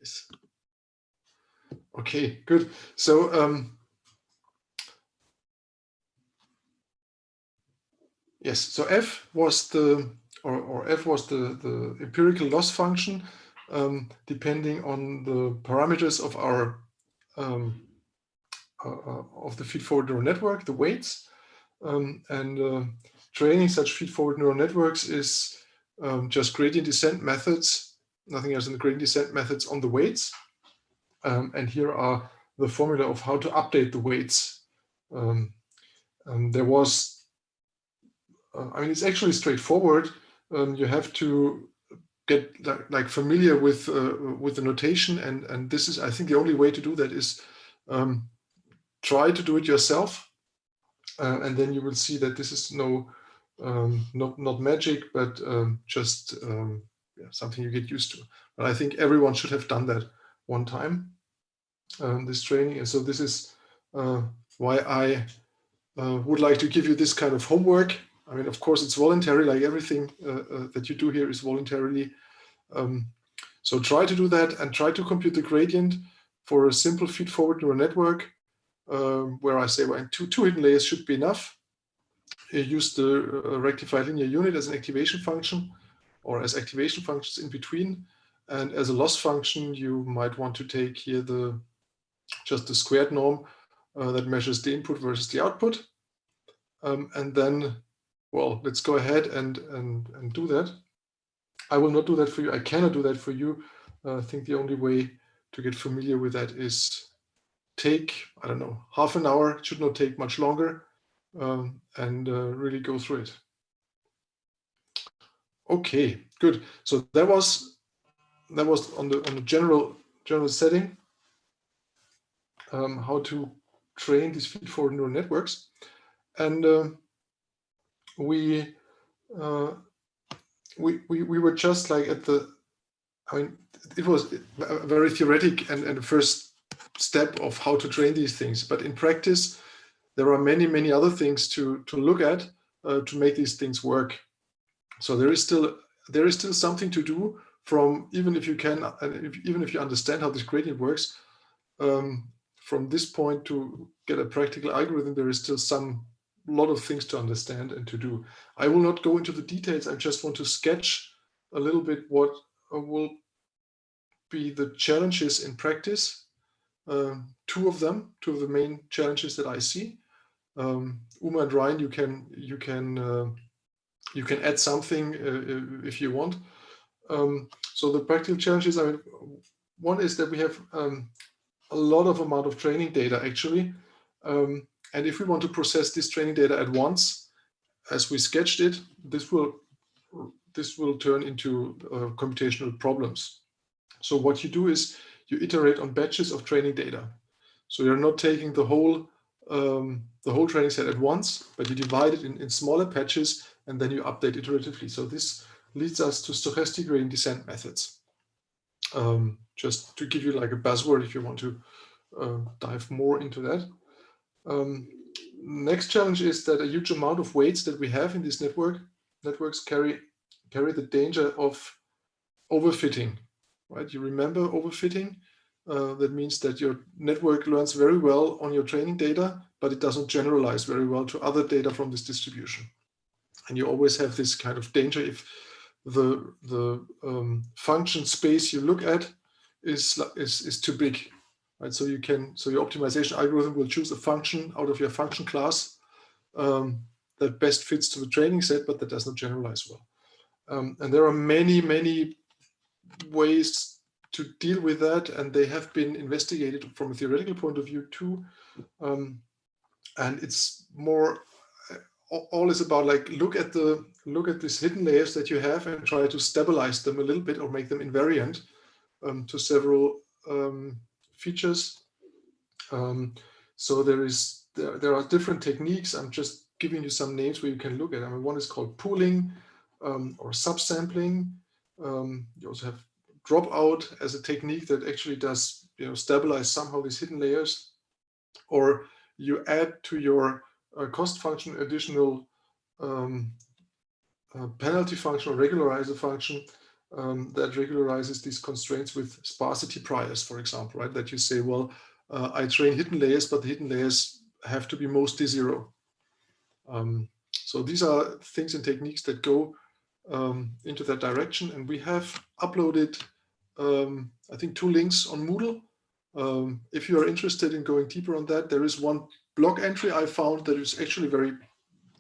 Yes. Okay, good. So yes, so f was the f was the empirical loss function depending on the parameters of our of the feed-forward neural network, the weights, training such feed-forward neural networks is just gradient descent methods, nothing else than gradient descent methods on the weights. And here are the formula of how to update the weights. There was, I mean, it's actually straightforward. You have to get like familiar with the notation, and this is, I think, the only way to do that is try to do it yourself, and then you will see that this is not magic, but just yeah, something you get used to. But I think everyone should have done that one time, this training, and so this is why I would like to give you this kind of homework. I mean, of course, it's voluntary, like everything that you do here is voluntarily. So try to do that and try to compute the gradient for a simple feed-forward neural network, where I say, well, two hidden layers should be enough. Use the rectified linear unit as an activation function, or as activation functions in between. And as a loss function, you might want to take here just the squared norm that measures the input versus the output. And then, well, let's go ahead and do that. I will not do that for you. I cannot do that for you. I think the only way to get familiar with that is take, I don't know, half an hour. It should not take much longer, and really go through it. Okay, good. So that was on the general setting, how to train these feed-forward neural networks, and we were just like at the, I mean, it was a very theoretic and the first step of how to train these things. But in practice, there are many other things to look at to make these things work. So there is still something to do from, even if you can, even if you understand how this gradient works, from this point to get a practical algorithm, there is still lot of things to understand and to do. I will not go into the details. I just want to sketch a little bit what will be the challenges in practice. Two of the main challenges that I see. Umer and Rayyan, you can add something if you want. So the practical challenges, I mean, one is that we have a lot of amount of training data actually. And if we want to process this training data at once, as we sketched it, this will turn into computational problems. So what you do is you iterate on batches of training data. So you're not taking the whole training set at once, but you divide it in smaller patches, and then you update iteratively. So this leads us to stochastic gradient descent methods. Just to give you like a buzzword if you want to dive more into that. Next challenge is that a huge amount of weights that we have in this networks carry the danger of overfitting, right? You remember overfitting? That means that your network learns very well on your training data, but it doesn't generalize very well to other data from this distribution. And you always have this kind of danger if the function space you look at is too big. Right, so your optimization algorithm will choose a function out of your function class that best fits to the training set, but that does not generalize well. And there are many ways to deal with that, and they have been investigated from a theoretical point of view too. And it's more, all is about like look at these hidden layers that you have and try to stabilize them a little bit or make them invariant to several features. So there are different techniques. I'm just giving you some names where you can look at. I mean, one is called pooling or subsampling. You also have dropout as a technique that actually does stabilize somehow these hidden layers. Or you add to your cost function additional penalty function or regularizer function that regularizes these constraints with sparsity priors, for example, right? That you say, well, I train hidden layers, but the hidden layers have to be mostly 0. So these are things and techniques that go into that direction. And we have uploaded, I think, 2 links on Moodle. If you are interested in going deeper on that, there is one blog entry I found that is actually very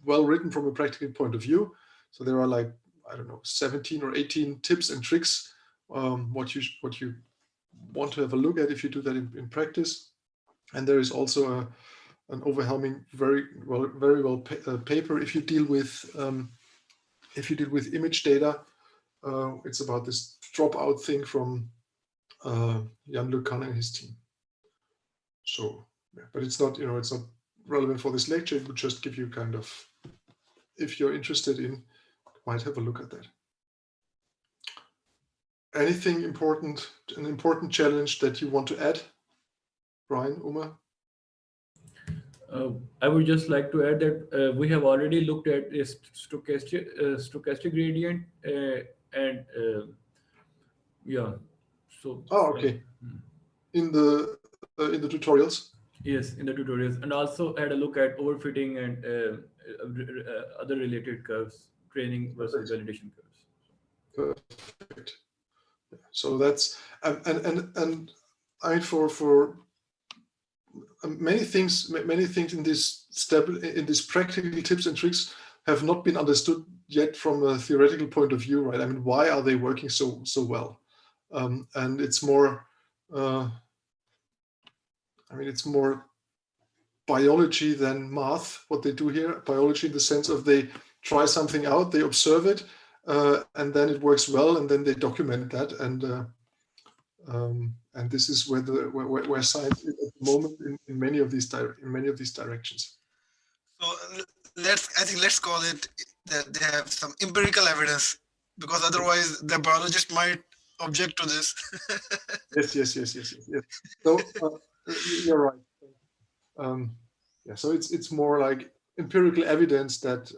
well written from a practical point of view. So there are like, I don't know, 17 or 18 tips and tricks, what you want to have a look at if you do that in practice. And there is also an overwhelming, very well paper if you deal with image data. It's about this dropout thing from Jan-Luc Kahn and his team. So, yeah, but it's not, it's not relevant for this lecture. It would just give you kind of, if you're interested in, might have a look at that. Anything important, an important challenge that you want to add, Brian, Umer? I would just like to add that we have already looked at a stochastic gradient and yeah. So. Oh, okay. In the tutorials. Yes, in the tutorials, and also had a look at overfitting and other related curves, training versus validation curves. Perfect. So that's and I for many things in this step, in these practical tips and tricks have not been understood yet from a theoretical point of view, right? I mean, why are they working so well? And it's more, I mean, it's more biology than math, what they do here. Biology in the sense of they try something out, they observe it, and then it works well, and then they document that. And this is where science is at the moment in many of these directions. So I think let's call it that they have some empirical evidence, because otherwise the biologist might object to this. Yes. So you're right. Yeah, so it's more like empirical evidence that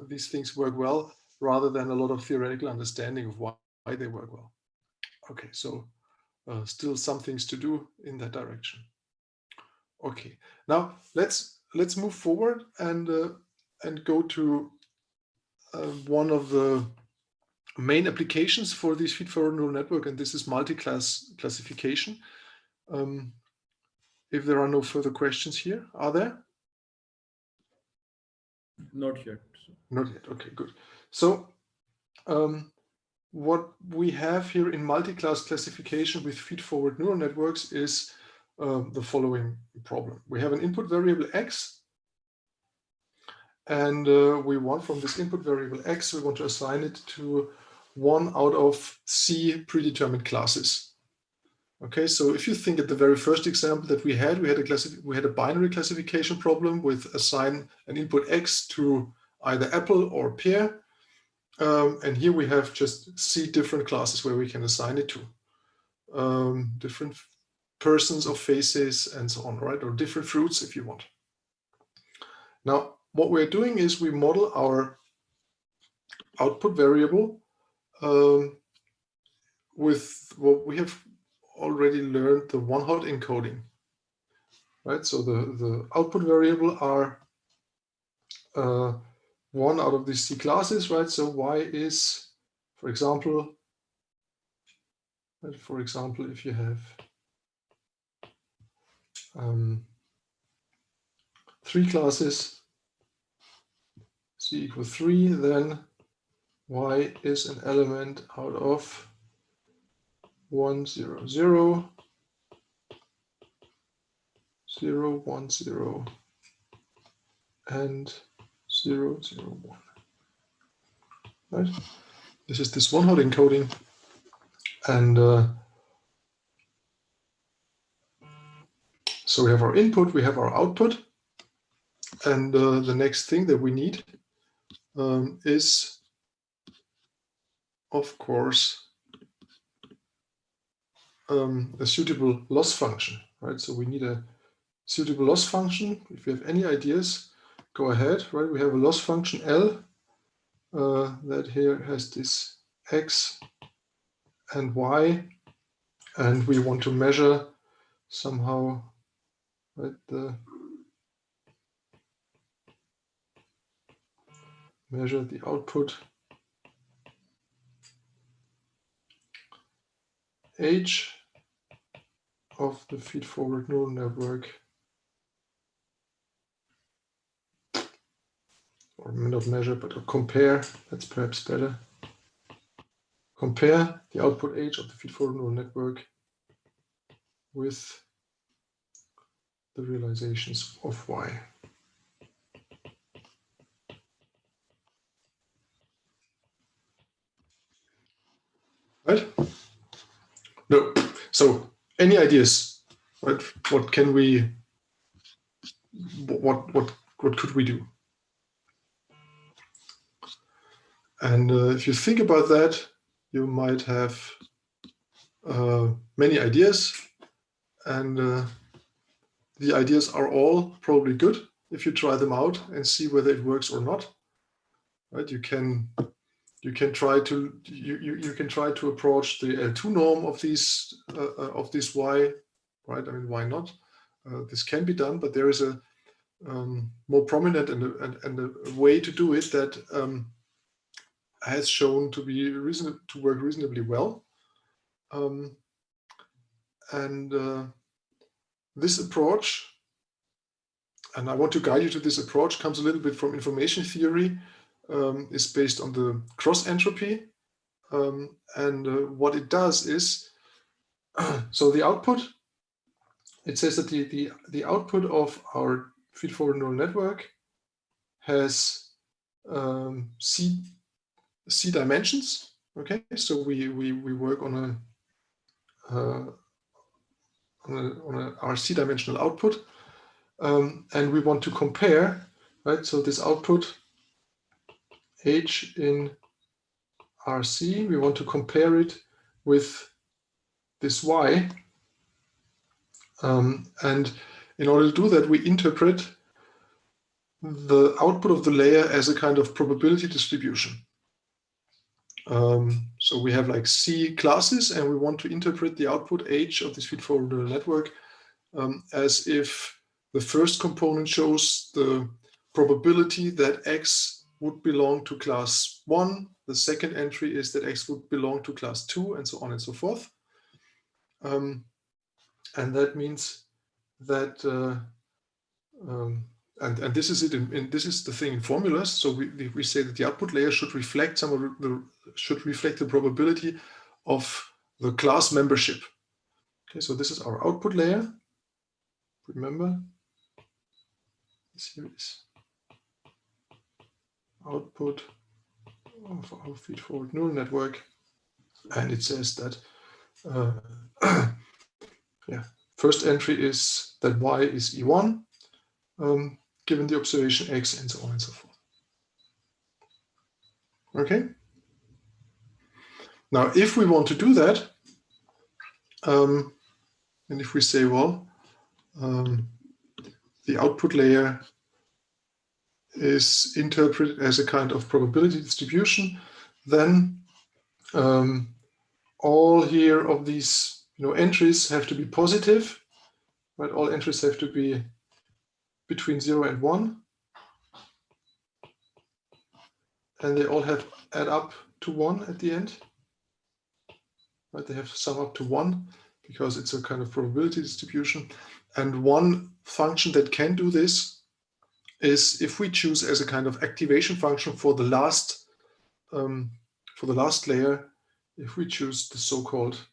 these things work well, rather than a lot of theoretical understanding of why they work well. Okay, so still some things to do in that direction. Okay, now let's move forward and go to one of the main applications for this feed-forward neural network, and this is multi-class classification. If there are no further questions here, are there? Not yet. Not yet. Okay, good. So what we have here in multi-class classification with feed-forward neural networks is the following problem. We have an input variable x, and we want from this input variable x, we want to assign it to one out of C predetermined classes. Okay, so if you think at the very first example that we had a binary classification problem with assign an input x to either apple or pear. And here we have just C different classes where we can assign it to. Different persons or faces and so on, right? Or different fruits if you want. Now, what we're doing is we model our output variable with what we have already learned, the one-hot encoding, right? So the output variable are one out of these C classes, right? So y is, for example, if you have 3 classes, C equals 3, then y is an element out of 1, 0, 0, 0, 1, 0, and 0, 0, 1. Right? This is this one-hot encoding, and so we have our input, we have our output, and the next thing that we need is, of course, a suitable loss function, right? So we need a suitable loss function. If you have any ideas, go ahead, right? We have a loss function L that here has this x and y, and we want to measure somehow, right, measure the output h of the feed-forward neural network, or not measure, but compare, that's perhaps better. Compare the output h of the feed-forward neural network with the realizations of y. Right? No. So any ideas? Right? What can we? What could we do? And if you think about that, you might have many ideas, and the ideas are all probably good if you try them out and see whether it works or not. Right? You can try to you can try to approach the L2 norm of this y, right? I mean, why not? This can be done, but there is a more prominent and a way to do it that has shown to be to work reasonably well. This approach, and I want to guide you to this approach, comes a little bit from information theory, is based on the cross entropy. What it does is, so the output, it says that the output of our feed-forward neural network has C dimensions. Okay, so we work on a RC dimensional output, and we want to compare, right? So this output H in RC, we want to compare it with this Y, and in order to do that, we interpret the output of the layer as a kind of probability distribution. So we have like C classes, and we want to interpret the output H of this feed-forward neural network as if the first component shows the probability that X would belong to class 1. The second entry is that X would belong to class 2, and so on and so forth. And that means that, and this is it. This is the thing in formulas. So we say that the output layer should reflect the probability of the class membership. Okay, so this is our output layer. Remember, this here is output of our feed-forward neural network, and it says that yeah, first entry is that Y is E1, given the observation X, and so on and so forth. Okay. Now, if we want to do that, and if we say, well, the output layer is interpreted as a kind of probability distribution, then all here of these entries have to be positive, right? All entries have to be between 0 and 1, and they all add up to 1 at the end, right? They have to sum up to 1 because it's a kind of probability distribution. And one function that can do this is if we choose as a kind of activation function for the last layer, if we choose the so-called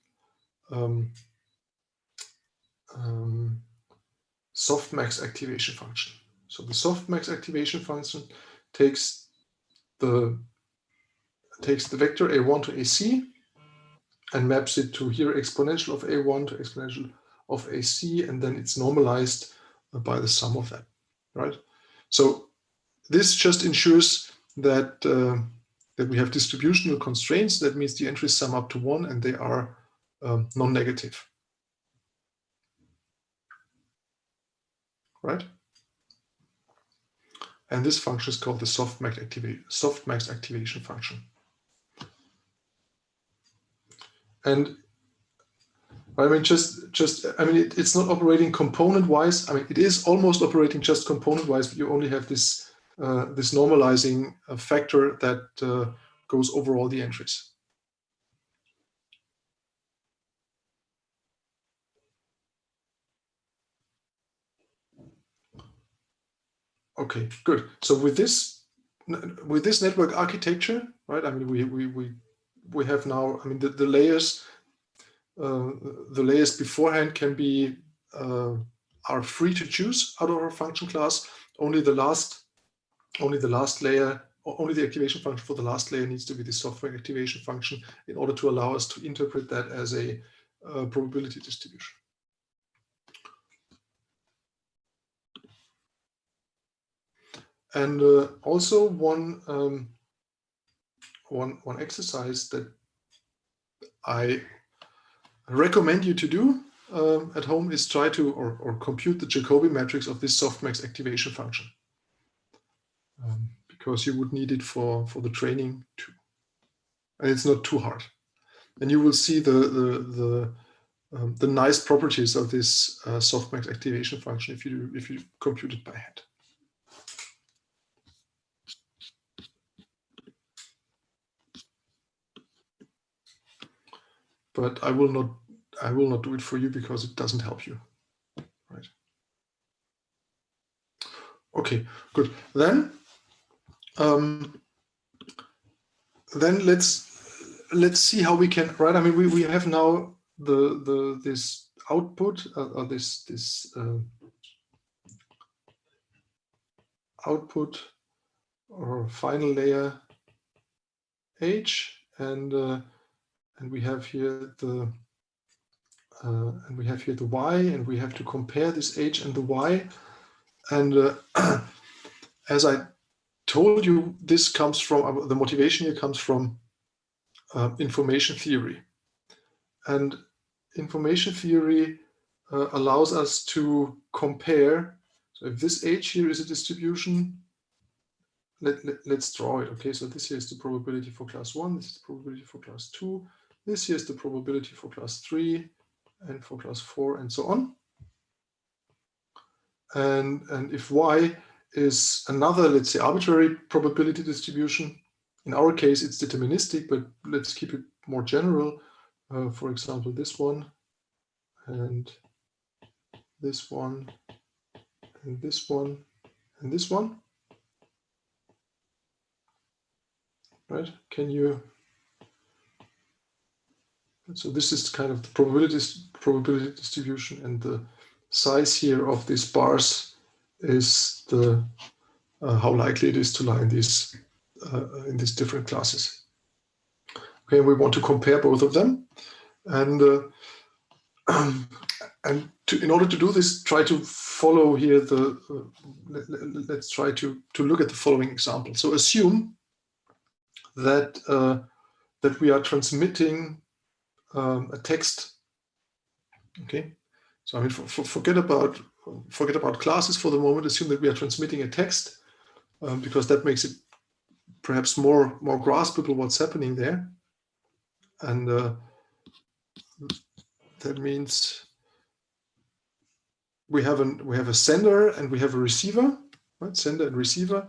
softmax activation function. So the softmax activation function takes the vector a1 to ac and maps it to here exponential of a1 to exponential of ac, and then it's normalized by the sum of that, right? So this just ensures that that we have distributional constraints. That means the entries sum up to 1 and they are non-negative, right? And this function is called the softmax activation function. And I mean, it's not operating component-wise. I mean, it is almost operating just component-wise, but you only have this this normalizing factor that goes over all the entries. Okay, good. So with this network architecture, right? I mean, we have now. I mean, the layers beforehand can be are free to choose out of our function class. Only the last layer, or only the activation function for the last layer needs to be the software activation function in order to allow us to interpret that as a probability distribution. And also one exercise that I recommend you to do at home is try to or compute the Jacobi matrix of this softmax activation function, because you would need it for the training too, and it's not too hard. And you will see the nice properties of this softmax activation function if you compute it by hand. But I will not do it for you because it doesn't help you, right? Okay, good. Then let's see how we can, right? I mean, we have now this output or this output or final layer H, and we have here the Y, and we have to compare this H and the Y. And as I told you, this comes from the motivation here comes from information theory, and information theory allows us to compare. So if this H here is a distribution, let's draw it. Okay, so this here is the probability for class 1, this is the probability for class 2, this here is the probability for class 3, and for class 4, and so on. And if Y is another, let's say, arbitrary probability distribution, in our case it's deterministic, but let's keep it more general. For example, this one, and this one, and this one, and this one. Right? Can you? So this is kind of the probability distribution, and the size here of these bars is the how likely it is to lie in these different classes. Okay, we want to compare both of them, and in order to do this, try to follow here the. Let's try to look at the following example. So assume that that we are transmitting a text. Okay, so I mean, forget about classes for the moment. Assume that we are transmitting a text, because that makes it perhaps more graspable what's happening there, and that means we have a sender and we have a receiver, right? Sender and receiver,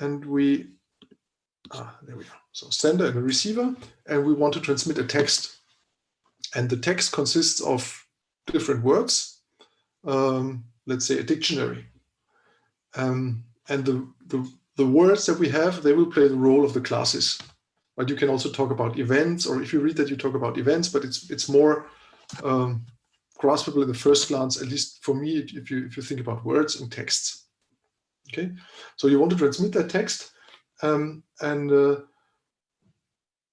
and there we go. So sender and a receiver, and we want to transmit a text, and the text consists of different words. Let's say a dictionary, and the words that we have, they will play the role of the classes. But you can also talk about events, or if you read that, you talk about events. But it's more graspable at the first glance, at least for me, if you think about words and texts. Okay, so you want to transmit that text, and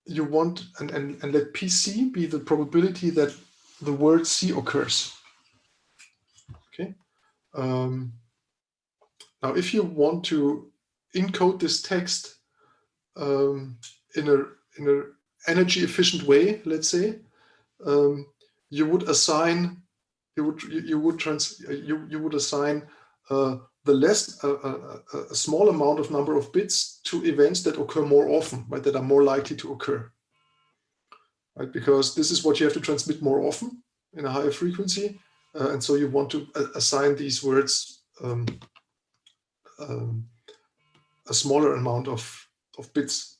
you want and let PC be the probability that the word C occurs. Okay. Now, if you want to encode this text in a energy efficient way, let's say, you would assign a small amount of number of bits to events that occur more often, right? That are more likely to occur. right? Because this is what you have to transmit more often in a higher frequency. And so you want to assign these words a smaller amount of bits,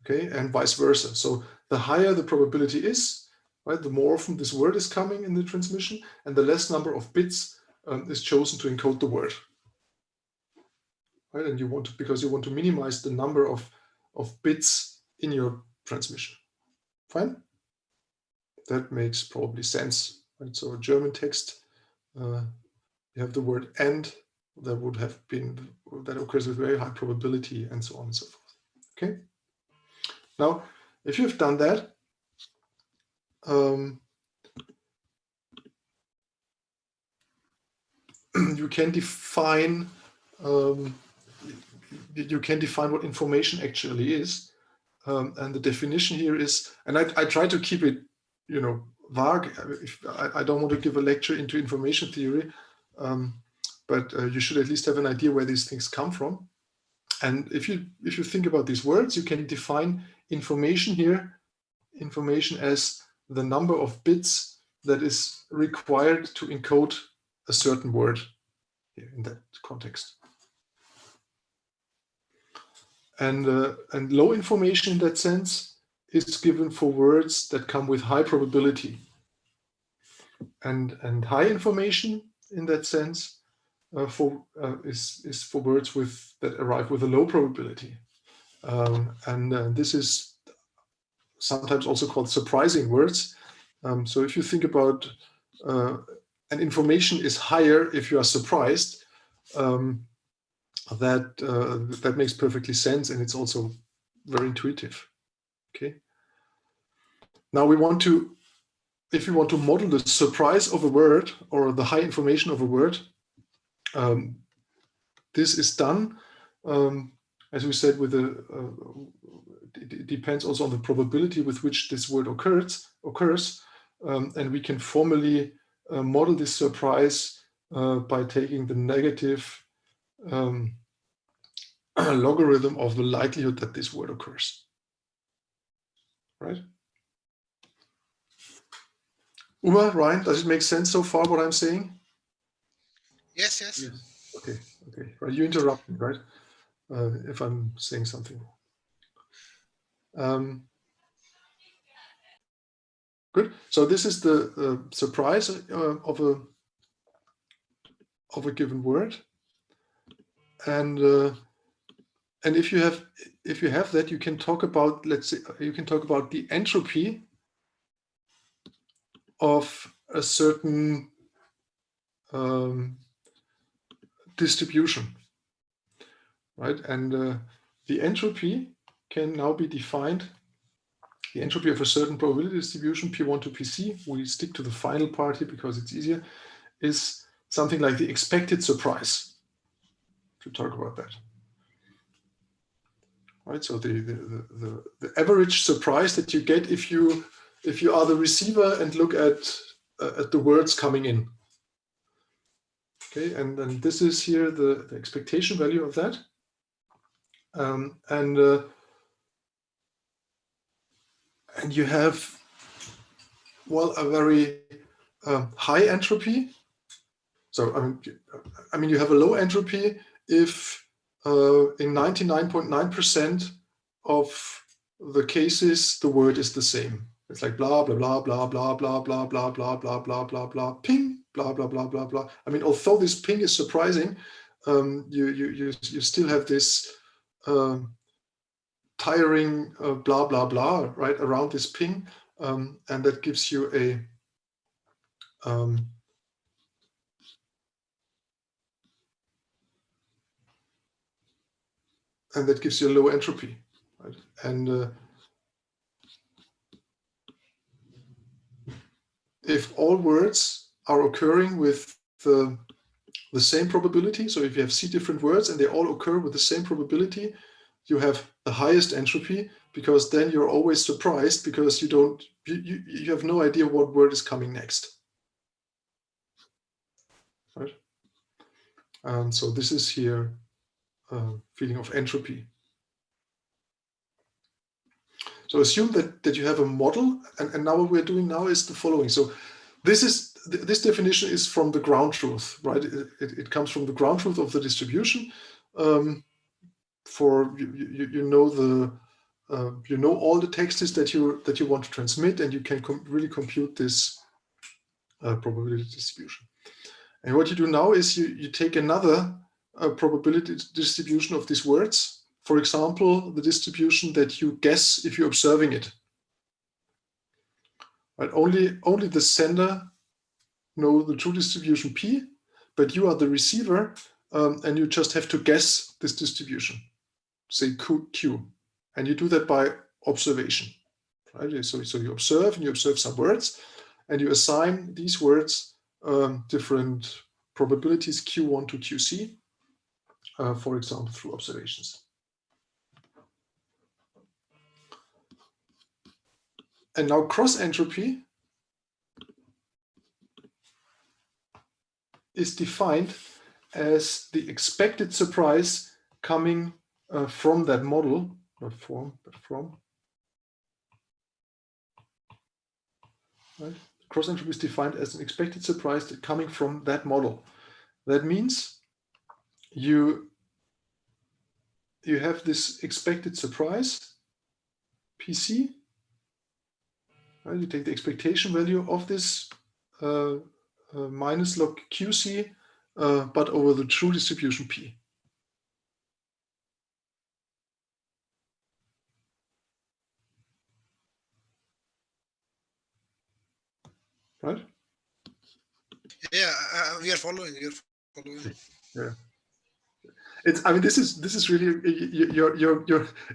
okay, and vice versa. So the higher the probability is, right, the more often this word is coming in the transmission, and the less number of bits is chosen to encode the word, right? And you want to, because you want to minimize the number of bits in your transmission. Fine, that makes probably sense, right? So a German text, you have the word "and," that would have been, that occurs with very high probability, and so on and so forth. Okay. Now, if you've done that, you can define what information actually is, and the definition here is, and I try to keep it, you know, vague. I don't want to give a lecture into information theory, but you should at least have an idea where these things come from. And if you think about these words, you can define information here, information as the number of bits that is required to encode a certain word here in that context. And low information in that sense is given for words that come with high probability. And high information in that sense is for words that arrive with a low probability. This is sometimes also called surprising words. So if you think about and information is higher if you are surprised, that makes perfectly sense, and it's also very intuitive. Okay. Now we want to, if you want to model the surprise of a word or the high information of a word, this is done, as we said, with it depends also on the probability with which this word occurs, and we can formally model this surprise by taking the negative logarithm of the likelihood that this word occurs, right? Umer, Ryan, does it make sense so far what I'm saying? Yes, yes. Okay, okay. Right, you interrupt me, right? If I'm saying something. Good. So this is the surprise of a given word, and if you have that, you can talk about, let's say, you can talk about the entropy of a certain distribution, right? And the entropy can now be defined. The entropy of a certain probability distribution, P1 to PC, we stick to the final part here because it's easier, is something like the expected surprise, to talk about that. Right, so the average surprise that you get if you are the receiver and look at the words coming in. Okay, and then this is here the expectation value of that, and you have, well, a very high entropy. So I mean you have a low entropy if in 99.9% of the cases the word is the same. It's like blah blah blah blah blah blah blah blah blah blah blah blah blah ping blah blah blah blah blah. I mean, although this ping is surprising, you still have this tiring blah blah blah right around this ping, and that gives you a low entropy, right? And if all words are occurring with the same probability, so if you have C different words and they all occur with the same probability, you have the highest entropy, because then you're always surprised because you have no idea what word is coming next, right? And so this is here feeling of entropy. So assume that you have a model, and now what we're doing now is the following. So this definition is from the ground truth, right? It comes from the ground truth of the distribution. For you know all the texts that you want to transmit, and you can really compute this probability distribution. And what you do now is you take another probability distribution of these words. For example, the distribution that you guess if you're observing it. Right? Only the sender know the true distribution P, but you are the receiver, and you just have to guess this distribution, say Q, and you do that by observation. Right? So you observe, and you observe some words, and you assign these words different probabilities Q1 to QC, for example, through observations. And now cross entropy is defined as the expected surprise coming from that model, not from, but from. Right? Cross entropy is defined as an expected surprise coming from that model. That means you have this expected surprise, PC. Right? You take the expectation value of this minus log QC, but over the true distribution P. Right? Yeah, we are following. You're following. Yeah. I mean, this is really you're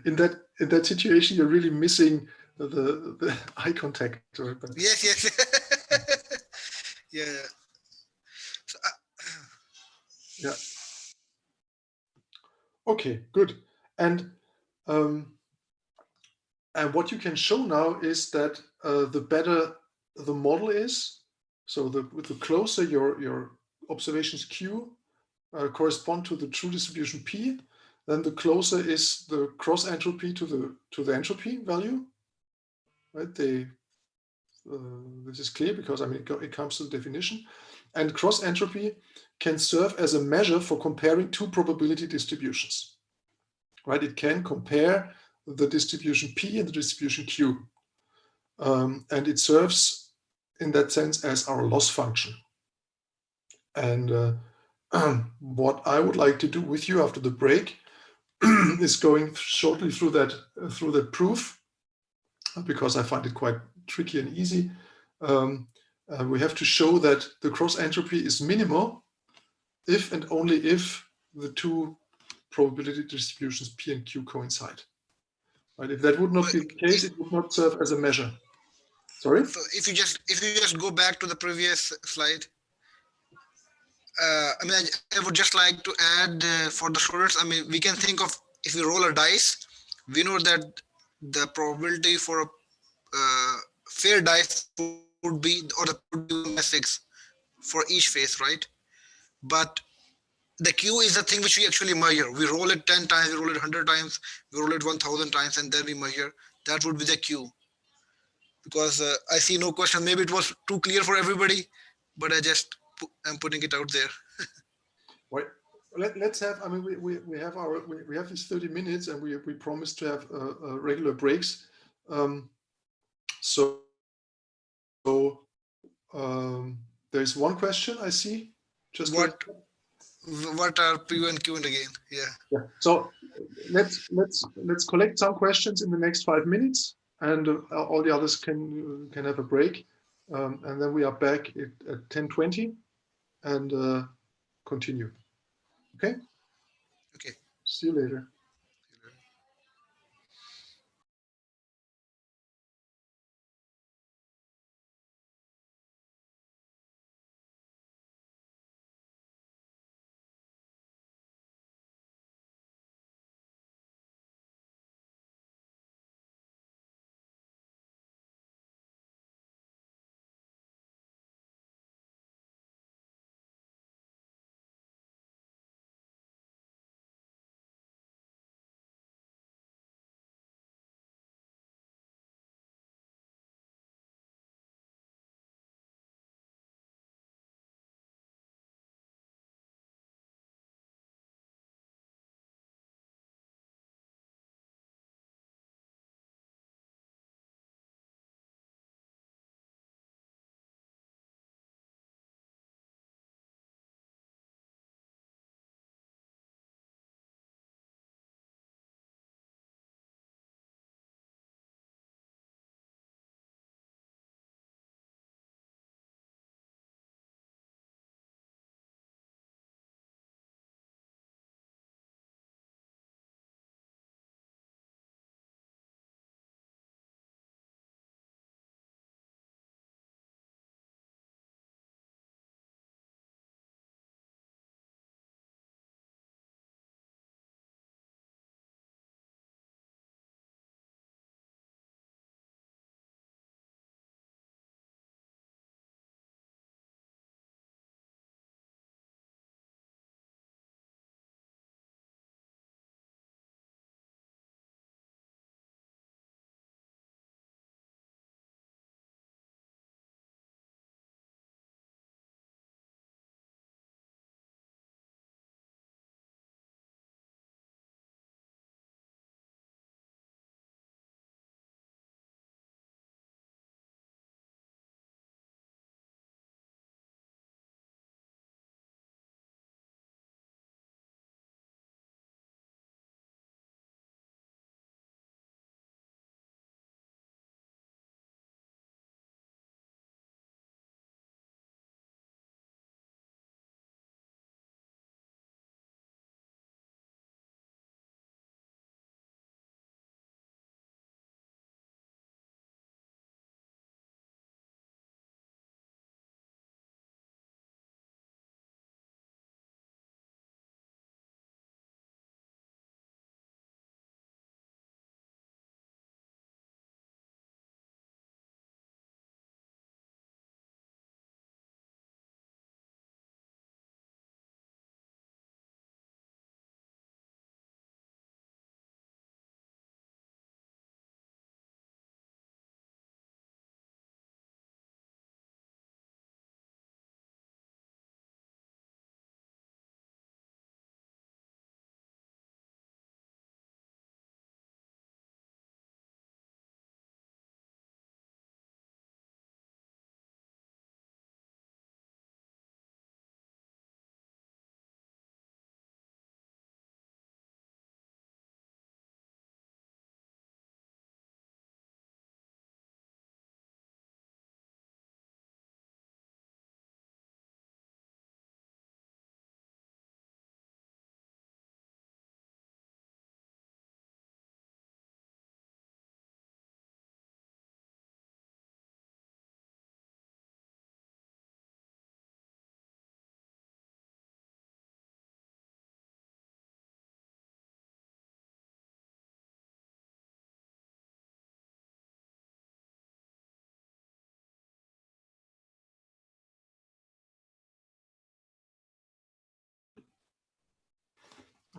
in that situation. You're really missing the eye contact. Right? Yes. Yeah. So, Yeah. Okay, good. And what you can show now is that the better the model is, so the closer your observations Q correspond to the true distribution P, then the closer is the cross entropy to the entropy value. Right? This is clear because I mean it comes to the definition, and cross entropy can serve as a measure for comparing two probability distributions. Right? It can compare the distribution P and the distribution Q, and it serves in that sense as our loss function. And what I would like to do with you after the break is going shortly through that proof, because I find it quite tricky and easy. We have to show that the cross entropy is minimal if and only if the two probability distributions P and Q coincide. Right? If that would not be the case, it would not serve as a measure. Sorry? so if you just go back to the previous slide, I mean, I would just like to add for the students. I mean, we can think of if we roll a dice, we know that the probability for a fair dice would be, or the probability by 6 for each face, right? But the Q is the thing which we actually measure. We roll it 10 times, we roll it 100 times, we roll it 1,000 times, and then we measure. That would be the Q. Because I see no question. Maybe it was too clear for everybody, but I'm putting it out there. Right. Let's have. I mean, we have these 30 minutes, and we promised to have regular breaks. So there's one question I see. Just what are P and Q and again? Yeah. So let's collect some questions in the next 5 minutes, and all the others can have a break, and then we are back at 10:20 and continue. Okay. Okay. See you later.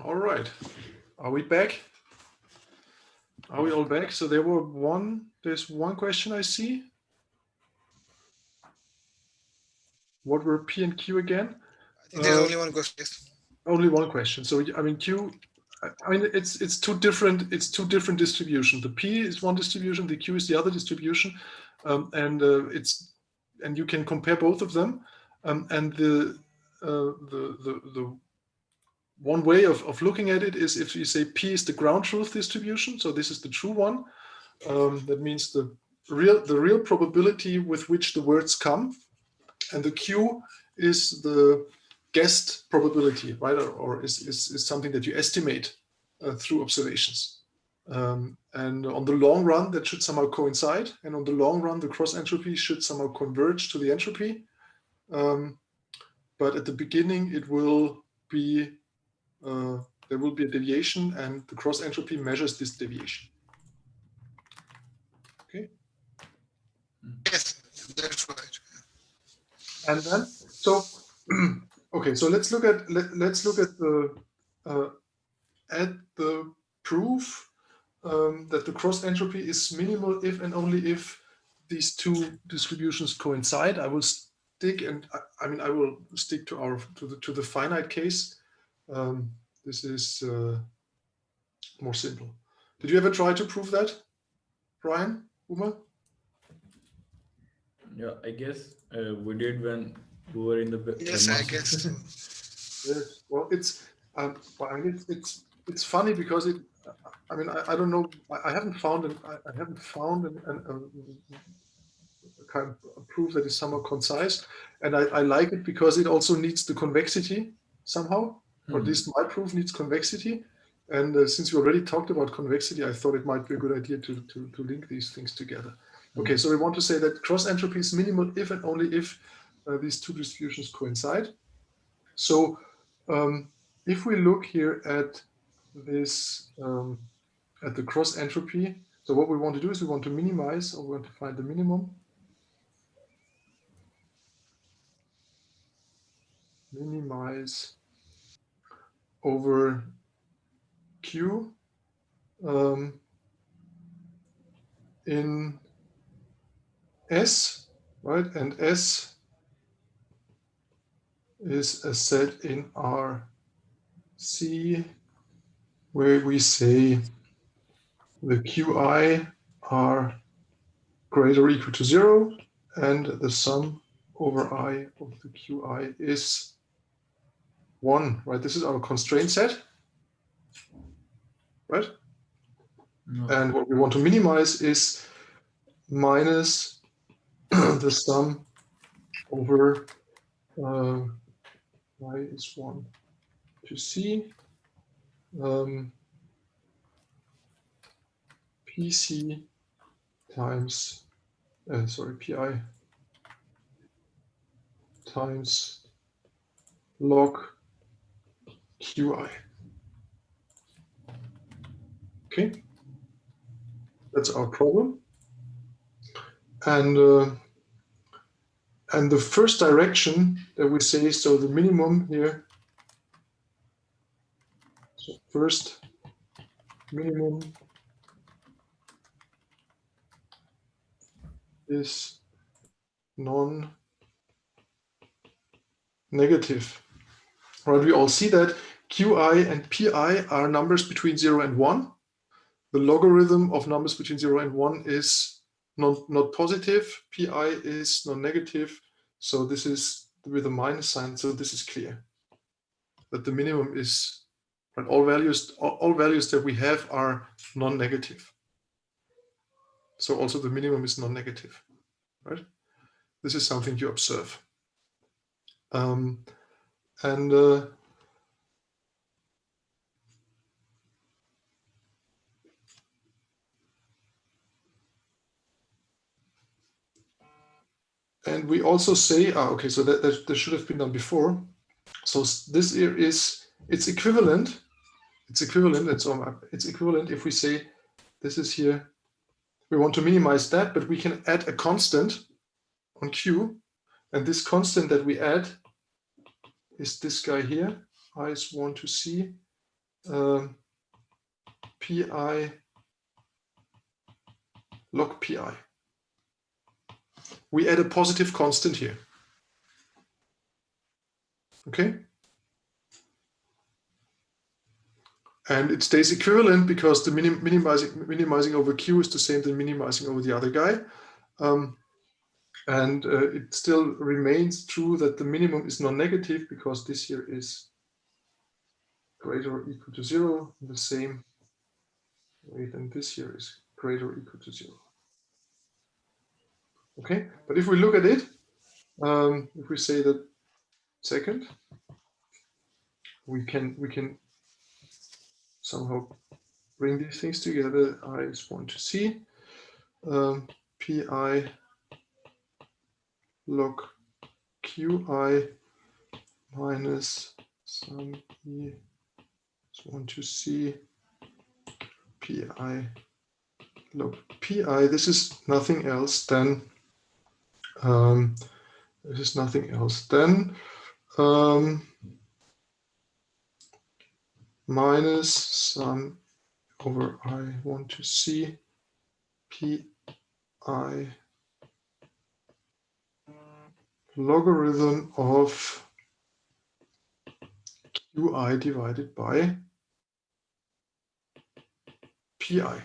All right. Are we back? Are we all back? So there's one question I see. What were P and Q again? I think there's only one question. Only one question. So I mean Q. I mean it's two different distributions. The P is one distribution, the Q is the other distribution, and you can compare both of them. And the one way of looking at it is if you say P is the ground truth distribution. So this is the true one. That means the real probability with which the words come, and the Q is the guessed probability, right? Or is something that you estimate through observations. And on the long run, that should somehow coincide. And on the long run, the cross entropy should somehow converge to the entropy. But at the beginning, it will be there will be a deviation, and the cross entropy measures this deviation. Okay. Yes, that's right. And then so okay, so let's look at the proof that the cross entropy is minimal if and only if these two distributions coincide. I will stick, and I mean I will stick to the finite case. This is more simple. Did you ever try to prove that, Ryan, Umer? Yeah, I guess we did when we were in the Yes, I guess. Yes. Well, it's I mean it's funny because it. I mean I don't know. I haven't found a kind of a proof that is somewhat concise, and I like it because it also needs the convexity somehow, or at least my proof needs convexity. And since we already talked about convexity, I thought it might be a good idea to link these things together. Okay, so we want to say that cross entropy is minimal if and only if these two distributions coincide. So if we look here at this, at the cross entropy, so what we want to do is we want to minimize, or we want to find the minimum. Minimize over Q in S, right? And S is a set in RC where we say the QI are greater or equal to 0, and the sum over I of the QI is 1, right? This is our constraint set, right? No. And what we want to minimize is minus the sum over y is 1 to C PC times, PI times log QI. Okay, that's our problem. And the first direction that we say, so the minimum here, so first minimum is non-negative. Right, we all see that QI and PI are numbers between 0 and 1. The logarithm of numbers between 0 and 1 is not positive. PI is non-negative. So this is with a minus sign. So this is clear that the minimum is, and all values that we have are non-negative. So also the minimum is non-negative, right? This is something you observe. And we also say, okay, so that should have been done before. So this here is, it's equivalent. It's equivalent. It's equivalent if we say this is here. We want to minimize that, but we can add a constant on Q. And this constant that we add is this guy here, I is 1 to C. pi log pi. We add a positive constant here. Okay. And it stays equivalent because the minimizing over q is the same as minimizing over the other guy. And it still remains true that the minimum is non-negative because this here is greater or equal to 0. The same way than this here is greater or equal to 0. Okay, but if we look at it, if we say that second, we can somehow bring these things together. I just want to see pi log qi minus some e. Just want to see pi log pi. This is nothing else than minus sum over I want to see pi logarithm of qi divided by pi,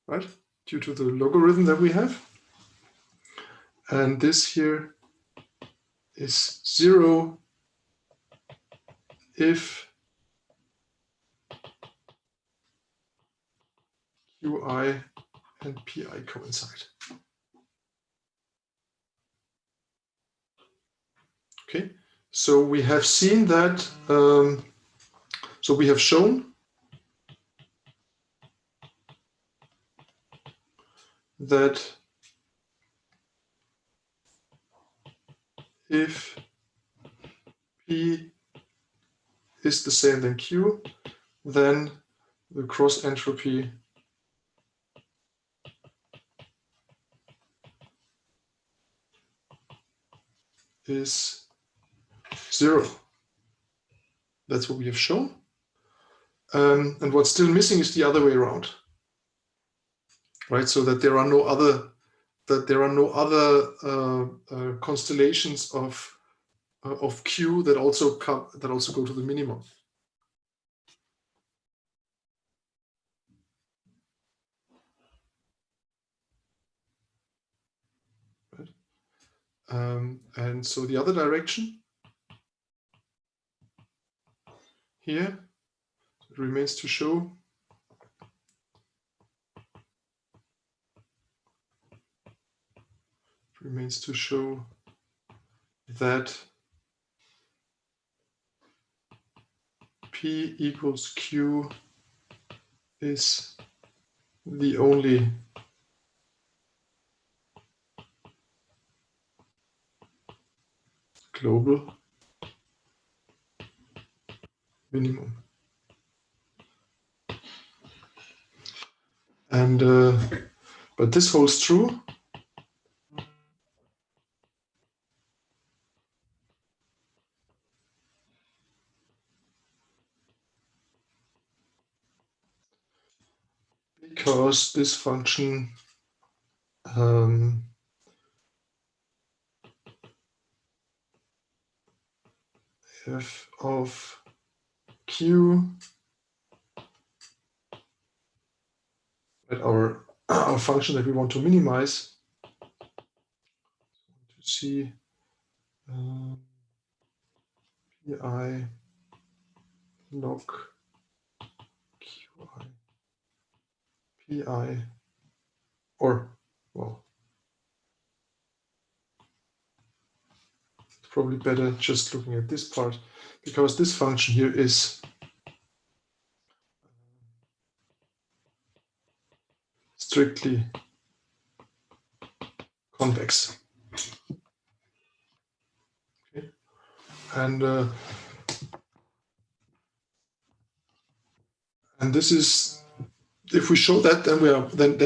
right? Due to the logarithm that we have. And this here is 0 if qi and pi coincide. Okay, so we have seen that, so we have shown that if P is the same than Q, then the cross entropy is 0. That's what we have shown. And what's still missing is the other way around, right? So that there are no other constellations of Q that also go to the minimum. Right? And so the other direction here, it remains to show that P equals Q is the only global minimum. And but this holds true because this function f of q, our function that we want to minimize, to see pi log qi pi, or well, it's probably better just looking at this part, because this function here is strictly convex. Okay. And this is, if we show that, then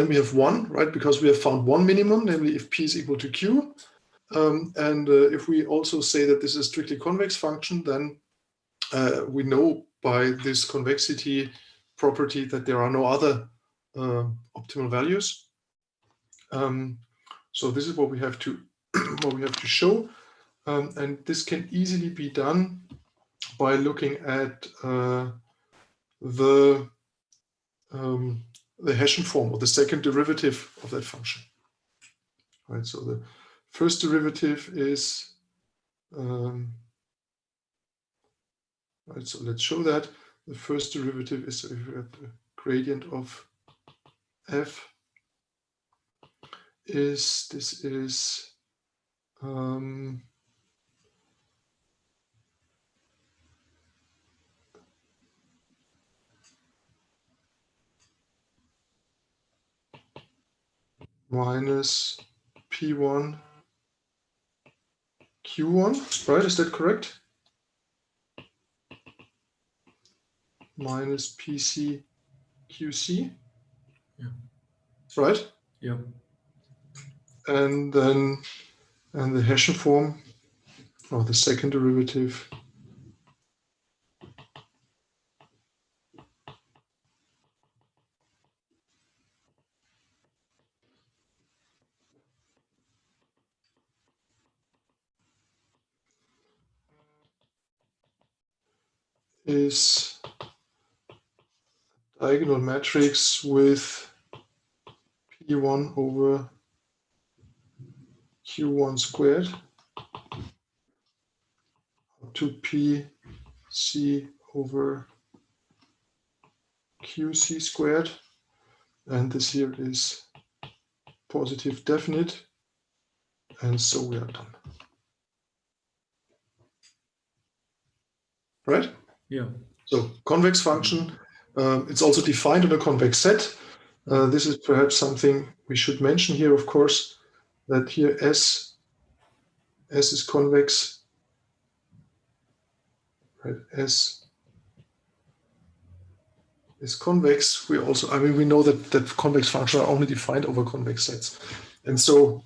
we have one, right? Because we have found one minimum, namely if P is equal to Q. And if we also say that this is a strictly convex function, then we know by this convexity property that there are no other optimal values. So this is what we have to show, and this can easily be done by looking at the Hessian form, or the second derivative of that function. Right. So the first derivative is right. So let's show that the first derivative is, if we have the gradient of f is, this is minus P1 Q1, right? Is that correct? Minus PC QC, Yeah. right? Yeah. And then the Hessian form, or the second derivative, is diagonal matrix with P1 over Q1 squared to PC over QC squared, and this here is positive definite, and so we are done. Right? Yeah. So convex function, it's also defined on a convex set. This is perhaps something we should mention here, of course, that here S is convex, right? S is convex. We also, I mean, we know that convex functions are only defined over convex sets, and so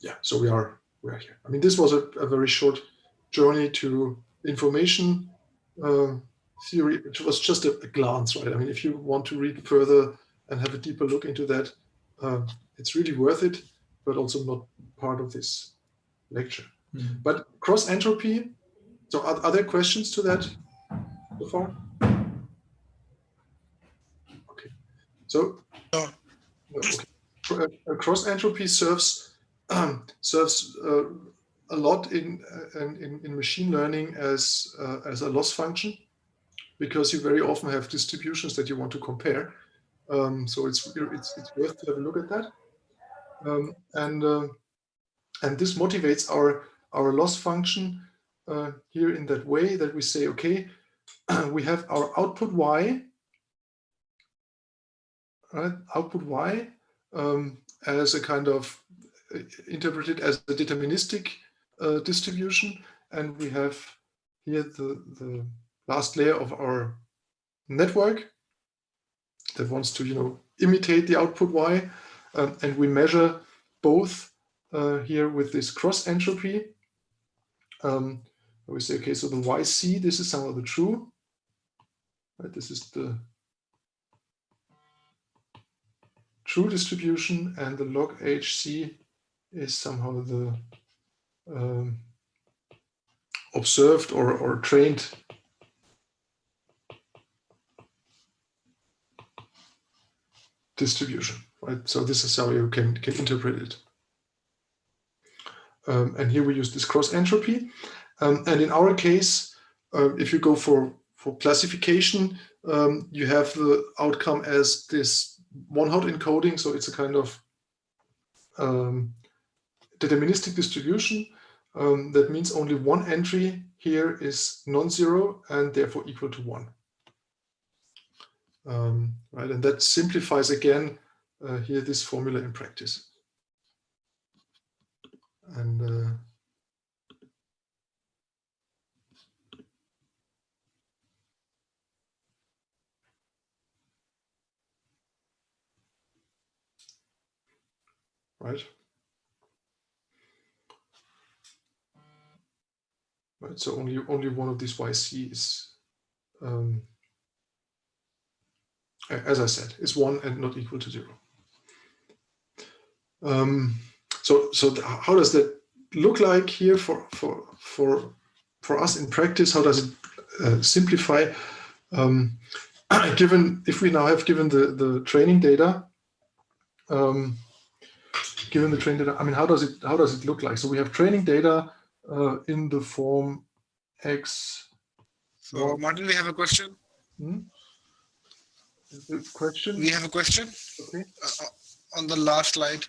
yeah, so we are here. I mean, this was a very short journey to information theory, which was just a glance, right? I mean, if you want to read further and have a deeper look into that, it's really worth it, but also not part of this lecture. Mm. But cross entropy, so are there questions to that so far? Okay, so okay. Cross entropy serves a lot in machine learning as a loss function, because you very often have distributions that you want to compare. So it's worth to have a look at that. And this motivates our loss function here in that way, that we say, okay, we have our output y, right? Output y as a kind of interpreted as a deterministic distribution, and we have here the last layer of our network that wants to imitate the output y, and we measure both here with this cross entropy. We say, okay, so the YC, this is somehow the true, right? This is the true distribution, and the log HC is somehow the observed or trained distribution, right? So this is how you can interpret it. And here we use this cross entropy. And in our case, if you go for classification, you have the outcome as this one-hot encoding. So it's a kind of deterministic distribution. That means only one entry here is non-zero and therefore equal to 1. Right, and that simplifies again here this formula in practice. And right. Right, so only one of these YC is as I said, is 1 and not equal to 0. So how does that look like here for us in practice? How does it simplify? Given, if we now have given the training data, given the training data, I mean, how does it look like? So we have training data in the form X. So Martin, we have a question. The question. We have a question. Okay. On the last slide.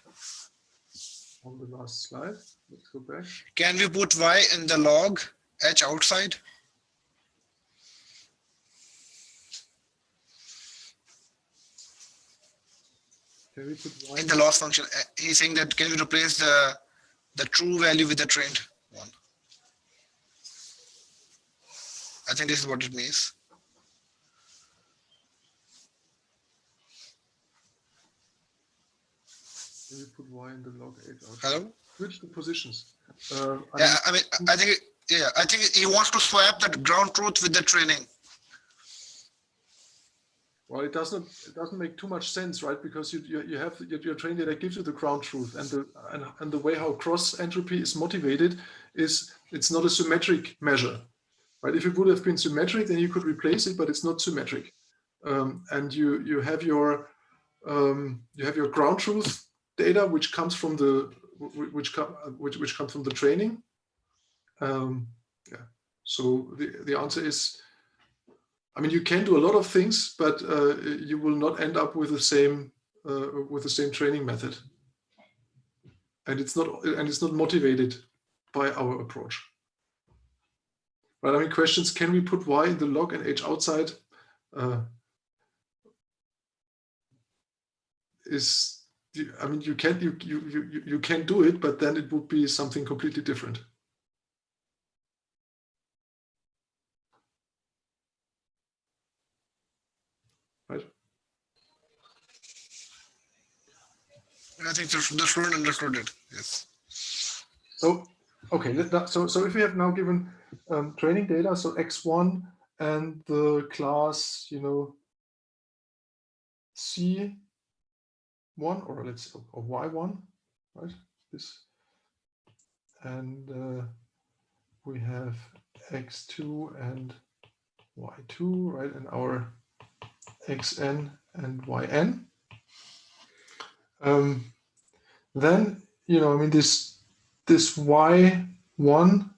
On the last slide. Let's go back. Can we put y in the log h outside? Can we put y in the loss function? He's saying that can we replace the true value with the trained one? I think this is what it means. Can we put y in the log h outside? Hello? Switch the positions. I think he wants to swap that ground truth with the training. Well, it doesn't make too much sense, right? Because you have your training data gives you the ground truth, and the way how cross entropy is motivated is it's not a symmetric measure, right? If it would have been symmetric, then you could replace it, but it's not symmetric, and you have your ground truth data, which comes from the which comes from the training. Yeah. So the answer is, I mean, you can do a lot of things, but you will not end up with the same training method, and it's not motivated by our approach. Right? I mean, questions: can we put y in the log and h outside? I mean, you can do it, but then it would be something completely different. Right? I think the student understood it. Yes. So, okay. So if we have now given training data, so x1 and the class, C1, or or y1, right? This, and we have x2 and y2, right? And our xn and yn. Then, I mean, this y1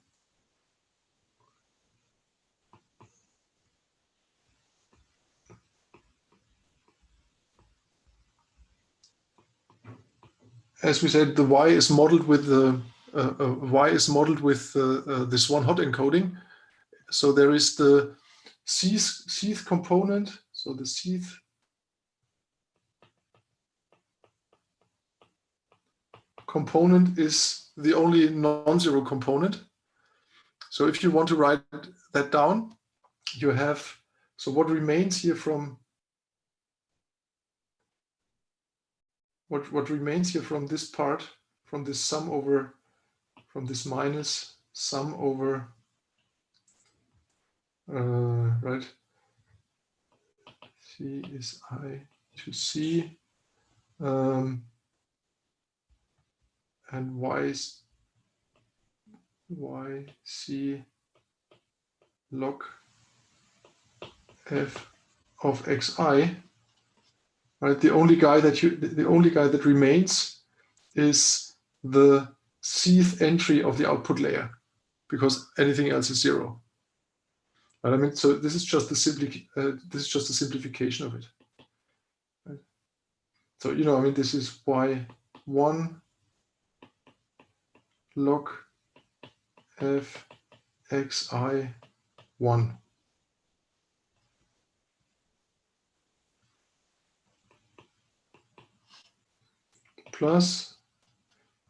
as we said, the y is modeled with this one hot encoding. So there is the Cth component. So the Cth component is the only non-zero component. So if you want to write that down, you have, so what remains here from what remains here from this part, from this sum over, from this minus sum over, right? C is I to C, and yc log f of xi. Right, the only guy that remains is the Cth entry of the output layer, because anything else is 0. Right? I mean, so this is just the simplification of it. Right? So I mean, this is y1 log f xi1. Plus,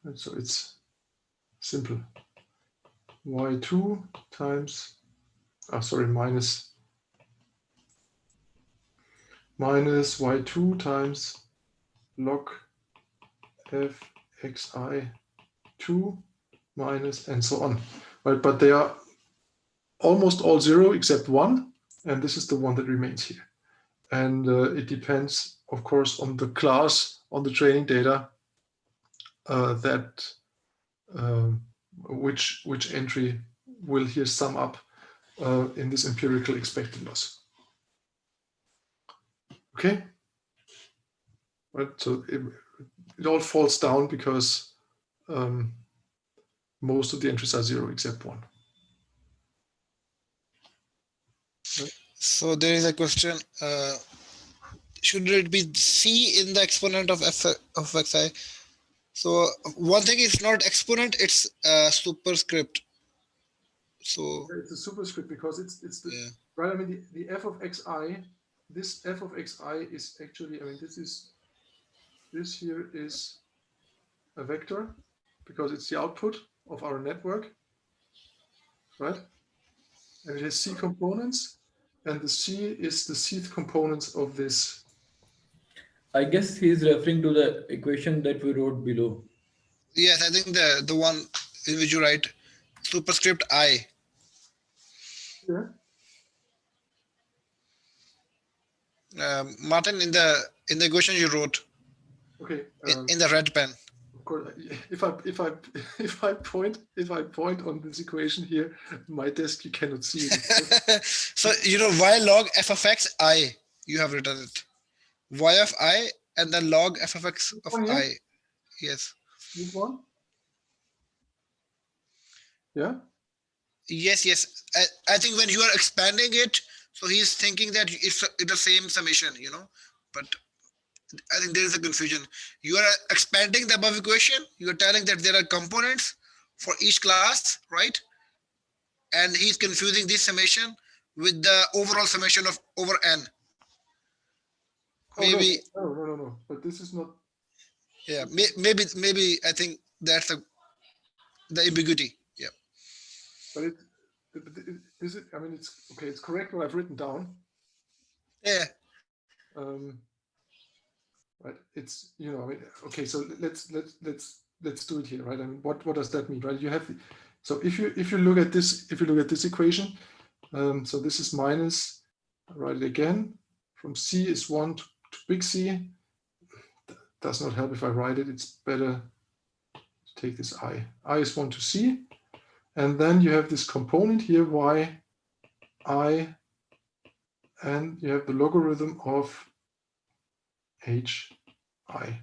and so it's simple, y2 times, minus y2 times log f xi2 minus, and so on. Right, but they are almost all 0 except 1. and this is the one that remains here. And it depends, of course, on the class, on the training data, which entry will here sum up in this empirical expected loss. Okay, right. So it all falls down because most of the entries are 0 except 1. Right. So there is a question. Should it be C in the exponent of xi? So one thing is not exponent, it's superscript. So It's a superscript because it's the yeah. right. I mean the f of xi. This f of xi is actually, I mean, this here is a vector because it's the output of our network, right? And it has C components, and the C is the Cth components of this. I guess he's referring to the equation that we wrote below. Yes, I think the one in which you write superscript I. Yeah. Martin, in the equation you wrote Okay. in the red pen. Of course, if I point on this equation here, my desk, you cannot see it. So you know y log f of x I. You have written it. Y of I and then log f of x of I. Yes. This one. Yeah. Yes, yes. I think when you are expanding it, so he's thinking that it's the same summation, you know. But I think there is a confusion. You are expanding the above equation. You are telling that there are components for each class, right? And he's confusing this summation with the overall summation of over n. Maybe. Oh, no. But this is not. Yeah. Maybe. I think that's the ambiguity. Yeah. But this is. I mean, it's okay. It's correct what I've written down. Yeah. Right. It's, you know, I mean, okay. So let's do it here, right? I mean, what does that mean, right? You have. So if you look at this equation, so this is minus. I write it again. From C is 1 to big C. Does not help if I write it. It's better to take this I. I is 1 to C. And then you have this component here, y, I, and you have the logarithm of h, I.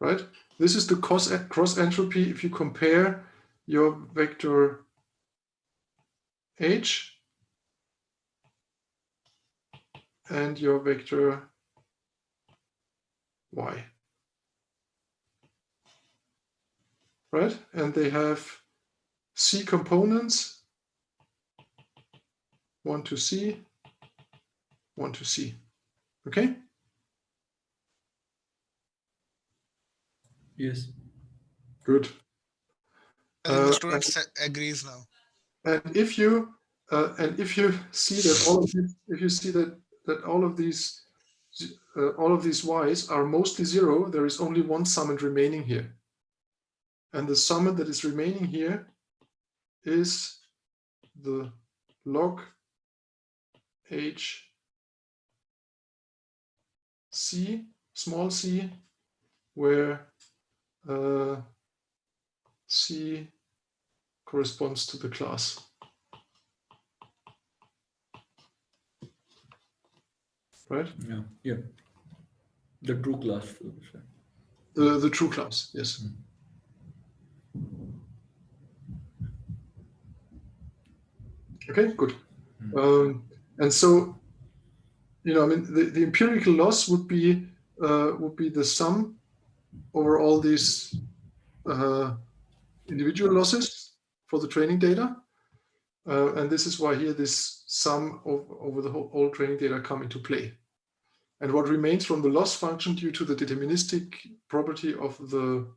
Right? This is the cross entropy if you compare your vector h and your vector y. Right? And they have C components, 1 to C, 1 to C. Okay? Yes. Good. I think the student agrees now. And if you see that all of these y's are mostly 0, there is only one summand remaining here. And the summand that is remaining here is the log h c, small c, where c corresponds to the class. Right? Yeah. The true class. The true class, yes. Okay, good. And so, you know, I mean, the empirical loss would be the sum over all these individual losses for the training data. And this is why here this sum over the whole training data come into play. And what remains from the loss function due to the deterministic property of the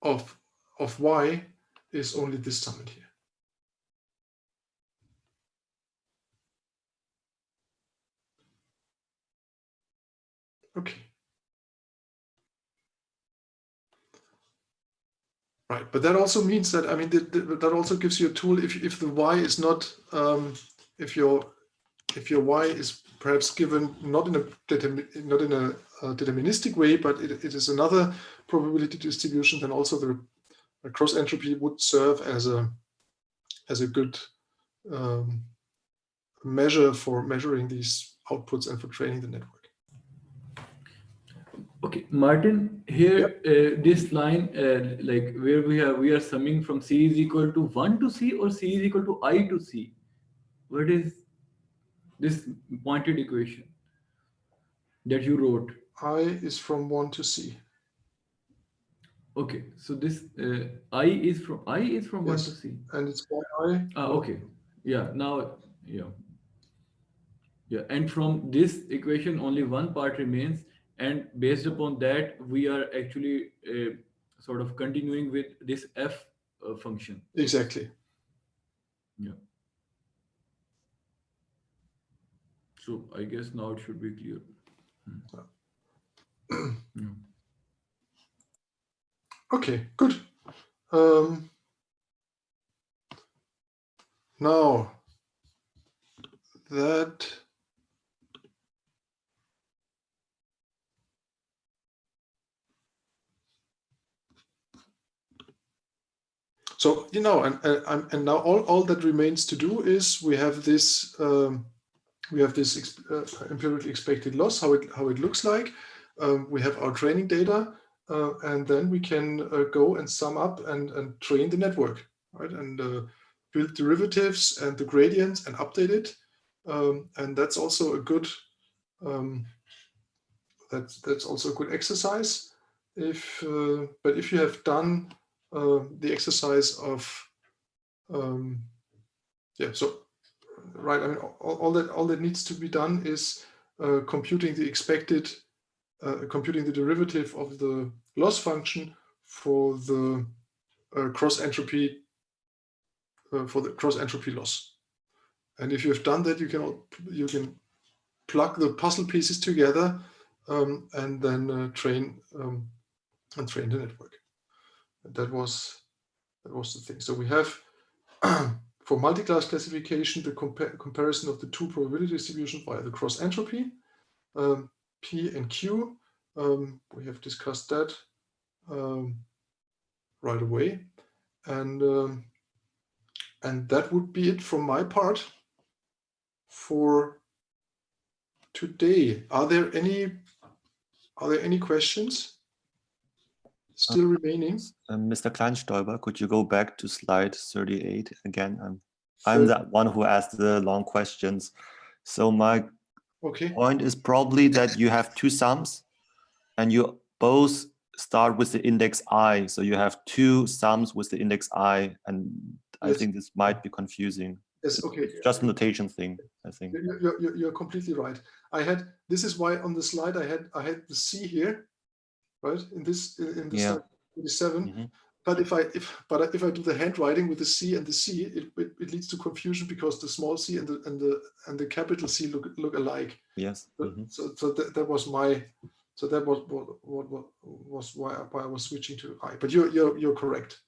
of y is only this summand here. Okay. Right, but that also means that, I mean, that also gives you a tool if the y is not, if your y is perhaps given not in a deterministic way, but it is another probability distribution, then also the cross entropy would serve as a good measure for measuring these outputs and for training the network. Okay, Martin, here this line, like where we are summing from C is equal to 1 to C or C is equal to I to C. What is this pointed equation that you wrote? I is from 1 to C. Okay, so this I is from 1 to Yes, C. and it's y I. Okay, yeah, now, yeah. Yeah, and from this equation, only one part remains. And based upon that, we are actually sort of continuing with this f function. Exactly. Yeah. So I guess now it should be clear. Yeah. Okay, good. Now that so and now all that remains to do is we have this empirically expected loss, how it looks like. We have our training data, and then we can go and sum up and train the network, right? And build derivatives and the gradients and update it. And that's also a good that's also a good exercise. But if you have done the exercise of so right, I mean all that needs to be done is computing the derivative of the loss function for the cross entropy loss. And if you have done that, you can plug the puzzle pieces together and then train the network. And that was the thing. So we have for multi-class classification the comparison of the two probability distributions via the cross entropy, P and Q. We have discussed that right away, and that would be it from my part for today. Are there any questions still remaining? Mr. Kleinsteuber, could you go back to slide 38 again? I'm the one who asked the long questions. So my point is probably that you have two sums and you both start with the index I. So you have two sums with the index I, and I think this might be confusing. Yes, okay. It's just a notation thing, I think. You're completely right. This is why on the slide I had the C here, right? In the slide 27. But if I do the handwriting with the C and the C, it leads to confusion because the small c and the capital C look alike. Yes. So that was my. So that was why I was switching to I. But you're correct.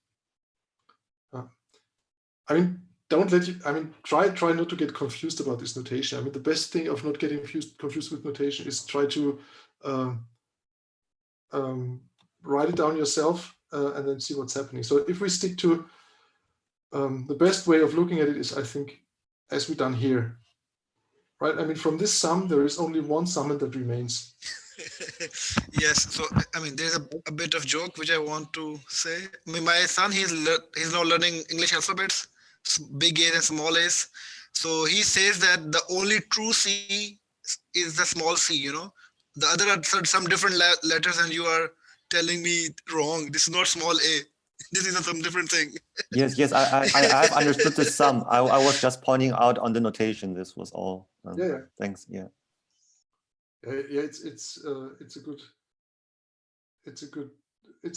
I mean, try not to get confused about this notation. I mean, the best thing of not getting confused with notation is try to write it down yourself and then see what's happening. So if we stick to the best way of looking at it is, I think, as we done here, right? I mean, from this sum, there is only one summand that remains. Yes, so I mean, there's a bit of joke which I want to say. I mean, my son, he's now learning English alphabets, big A's and small A's. So he says that the only true C is the small c. The other are some different letters, and you are telling me wrong. This is not small a. This is some different thing. Yes, I've understood the sum. I was just pointing out on the notation. This was all. Thanks. Yeah. It's a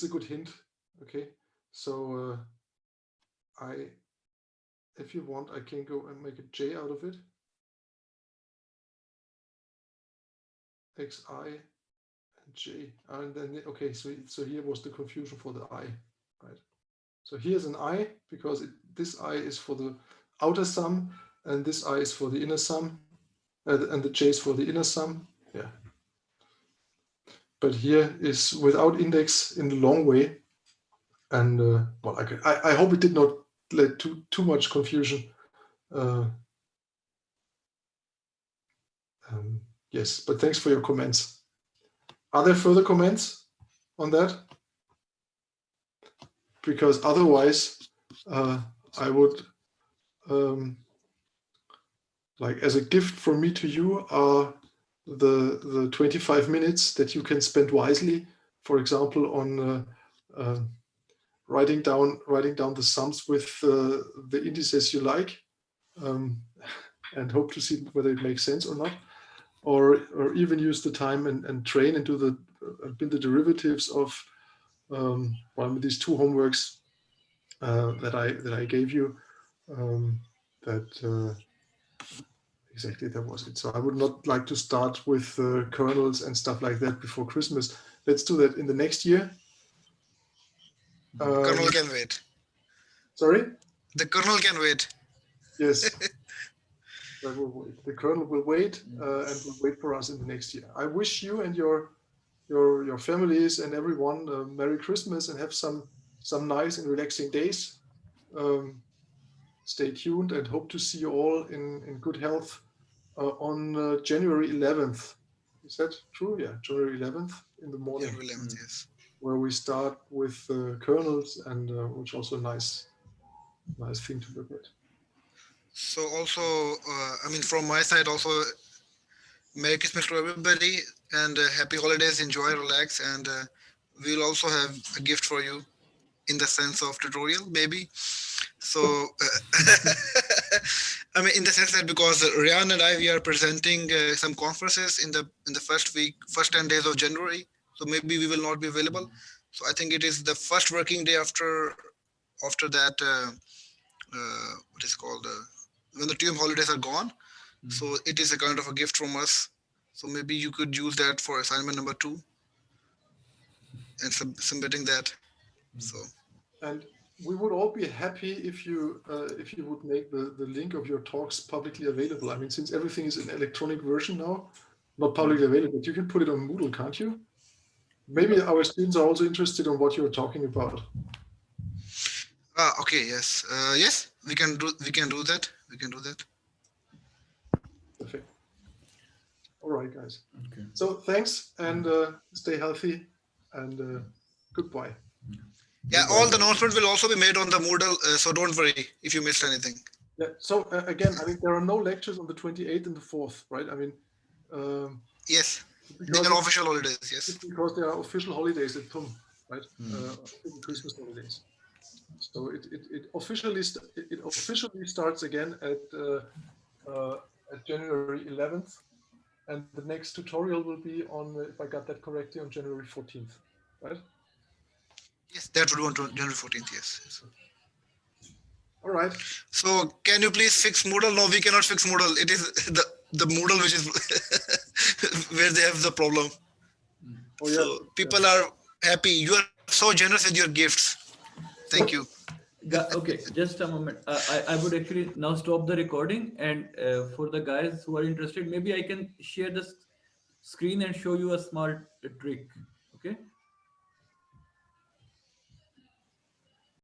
good hint. Okay, so if you want, I can go and make a J out of it. Xi and J, and then okay, so here was the confusion for the I, right? So here's an I, because this I is for the outer sum, and this I is for the inner sum, and the J is for the inner sum. Yeah. But here is without index in the long way. And well, I hope it did not lead to too much confusion. Yes, but thanks for your comments. Are there further comments on that? Because otherwise, I would, like, as a gift from me to you are the 25 minutes that you can spend wisely, for example, on writing down the sums with the indices you like, and hope to see whether it makes sense or not, or even use the time and train and do build the derivatives of one of these two homeworks that I gave you. Exactly, that was it. So I would not like to start with kernels and stuff like that before Christmas. Let's do that in the next year. Kernel can wait. Sorry? The kernel can wait. Yes. That will wait. The kernel will wait and will wait for us in the next year. I wish you and your families and everyone Merry Christmas, and have some nice and relaxing days. Stay tuned and hope to see you all in good health on January 11th. Is that true? Yeah, January 11th in the morning. January 11th, yes. Where we start with kernels, and which also a nice thing to look at. So also, I mean, from my side also, Merry Christmas to everybody, and happy holidays. Enjoy, relax, and we'll also have a gift for you in the sense of tutorial, maybe. So, I mean, in the sense that because Rayyan and I, we are presenting some conferences in the first 10 days of January. So maybe we will not be available. So I think it is the first working day after that, what is called, when the TUM holidays are gone. So it is a kind of a gift from us. So maybe you could use that for assignment number 2 and submitting that. So. And we would all be happy if you would make the link of your talks publicly available. I mean, since everything is in electronic version now, not publicly available, but you can put it on Moodle, can't you? Maybe our students are also interested in what you're talking about. Okay. Yes. Yes. We can do that. We can do that. Perfect. All right, guys. Okay. So thanks, and stay healthy, and goodbye. Yeah, all the announcements will also be made on the Moodle, so don't worry if you missed anything. Yeah. So again, I mean, there are no lectures on the 28th and the 4th, right? I mean, yes, they are official holidays. Yes, because there are official holidays at TUM, right? Christmas holidays. So it officially starts again at January 11th, and the next tutorial will be on, if I got that correctly, on January 14th, right? Yes, that would be on January 14th. Yes. All right. So can you please fix Moodle? No, we cannot fix Moodle. It is the Moodle which is where they have the problem. Oh, yeah. So people are happy. You are so generous with your gifts. Thank you. Okay, just a moment. I would actually now stop the recording, and for the guys who are interested, maybe I can share the screen and show you a small trick. Okay.